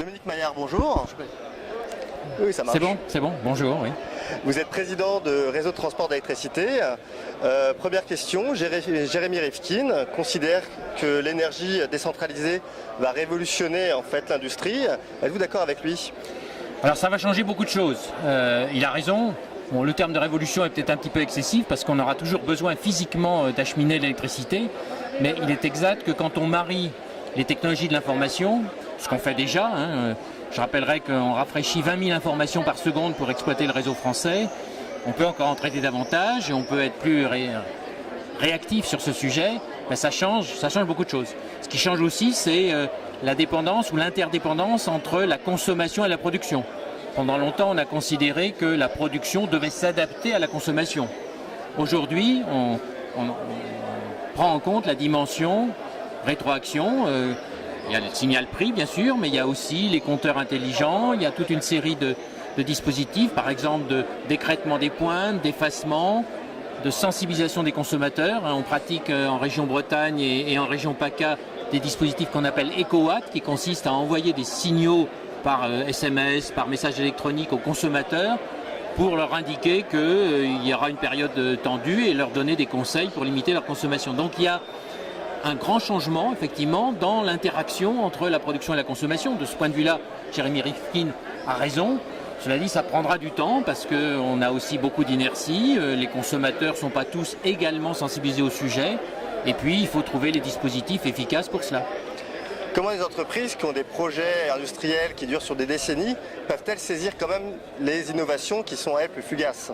Dominique Maillard, bonjour. Oui, ça marche. C'est bon, bonjour, oui. Vous êtes président de Réseau de transport d'électricité. Première question, Jérémy Rifkin considère que l'énergie décentralisée va révolutionner en fait l'industrie. Êtes-vous d'accord avec lui? Alors ça va changer beaucoup de choses. Il a raison. Bon, le terme de révolution est peut-être un petit peu excessif parce qu'on aura toujours besoin physiquement d'acheminer l'électricité. Mais il est exact que quand on marie les technologies de l'information, ce qu'on fait déjà, je rappellerai qu'on rafraîchit 20 000 informations par seconde pour exploiter le réseau français. On peut encore en traiter davantage et on peut être plus réactif sur ce sujet. Ben, ça change beaucoup de choses. Ce qui change aussi, c'est la dépendance ou l'interdépendance entre la consommation et la production. Pendant longtemps, on a considéré que la production devait s'adapter à la consommation. Aujourd'hui, on prend en compte la dimension rétroaction. Il y a le signal prix, bien sûr, mais il y a aussi les compteurs intelligents, il y a toute une série de dispositifs, par exemple de d'écrêtement des pointes, d'effacement, de sensibilisation des consommateurs. On pratique en région Bretagne et en région PACA des dispositifs qu'on appelle EcoWatt, qui consistent à envoyer des signaux par SMS, par message électronique aux consommateurs pour leur indiquer qu'il y aura une période tendue et leur donner des conseils pour limiter leur consommation. Donc il y a un grand changement, effectivement, dans l'interaction entre la production et la consommation. De ce point de vue-là, Jérémy Rifkin a raison. Cela dit, ça prendra du temps parce qu'on a aussi beaucoup d'inertie. Les consommateurs ne sont pas tous également sensibilisés au sujet. Et puis, il faut trouver les dispositifs efficaces pour cela. Comment les entreprises qui ont des projets industriels qui durent sur des décennies peuvent-elles saisir quand même les innovations qui sont, elles, plus fugaces?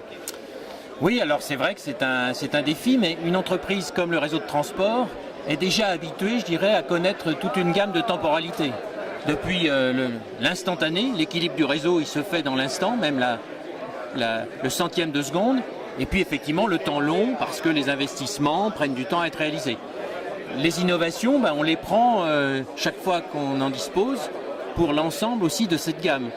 Oui, alors c'est vrai que c'est un défi, mais une entreprise comme le réseau de transport est déjà habituée, je dirais, à connaître toute une gamme de temporalités. Depuis l'instantané, l'équilibre du réseau, il se fait dans l'instant, même le centième de seconde, et puis effectivement le temps long, parce que les investissements prennent du temps à être réalisés. Les innovations, on les prend chaque fois qu'on en dispose pour l'ensemble aussi de cette gamme.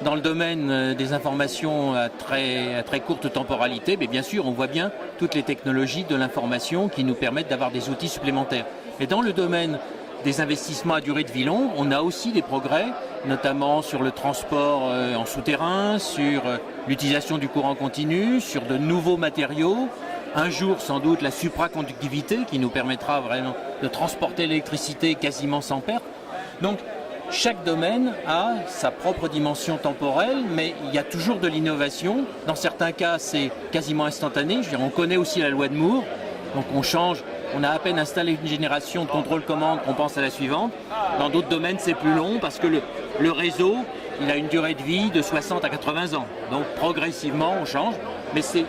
Dans le domaine des informations à très courte temporalité, mais bien sûr, on voit bien toutes les technologies de l'information qui nous permettent d'avoir des outils supplémentaires. Et dans le domaine des investissements à durée de vie longue, on a aussi des progrès, notamment sur le transport en souterrain, sur l'utilisation du courant continu, sur de nouveaux matériaux. Un jour, sans doute, la supraconductivité qui nous permettra vraiment de transporter l'électricité quasiment sans perte. Donc, chaque domaine a sa propre dimension temporelle, mais il y a toujours de l'innovation. Dans certains cas, c'est quasiment instantané. Je veux dire, on connaît aussi la loi de Moore. Donc on change, on a à peine installé une génération de contrôle-commande qu'on pense à la suivante. Dans d'autres domaines, c'est plus long parce que le réseau, il a une durée de vie de 60 à 80 ans. Donc progressivement, on change. Mais c'est,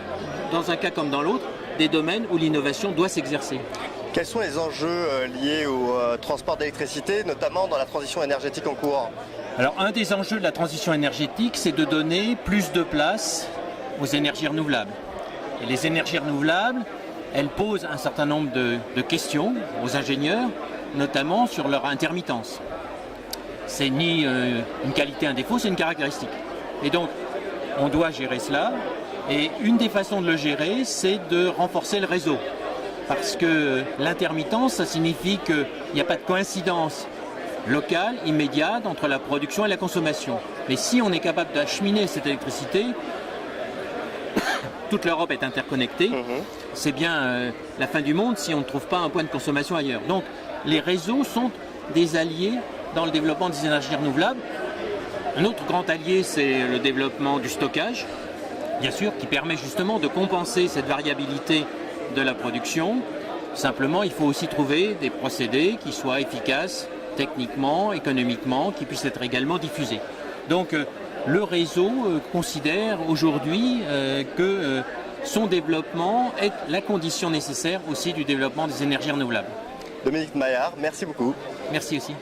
dans un cas comme dans l'autre, des domaines où l'innovation doit s'exercer. Quels sont les enjeux liés au transport d'électricité, notamment dans la transition énergétique en cours? Alors, un des enjeux de la transition énergétique, c'est de donner plus de place aux énergies renouvelables. Et les énergies renouvelables, elles posent un certain nombre de questions aux ingénieurs, notamment sur leur intermittence. C'est ni une qualité, un défaut, c'est une caractéristique. Et donc, on doit gérer cela. Et une des façons de le gérer, c'est de renforcer le réseau. Parce que l'intermittence, ça signifie qu'il n'y a pas de coïncidence locale, immédiate, entre la production et la consommation. Mais si on est capable d'acheminer cette électricité, toute l'Europe est interconnectée, c'est bien la fin du monde si on ne trouve pas un point de consommation ailleurs. Donc les réseaux sont des alliés dans le développement des énergies renouvelables. Un autre grand allié, c'est le développement du stockage, bien sûr, qui permet justement de compenser cette variabilité de la production. Simplement, il faut aussi trouver des procédés qui soient efficaces techniquement, économiquement, qui puissent être également diffusés. Donc, le réseau considère aujourd'hui que son développement est la condition nécessaire aussi du développement des énergies renouvelables. Dominique Maillard, merci beaucoup. Merci aussi.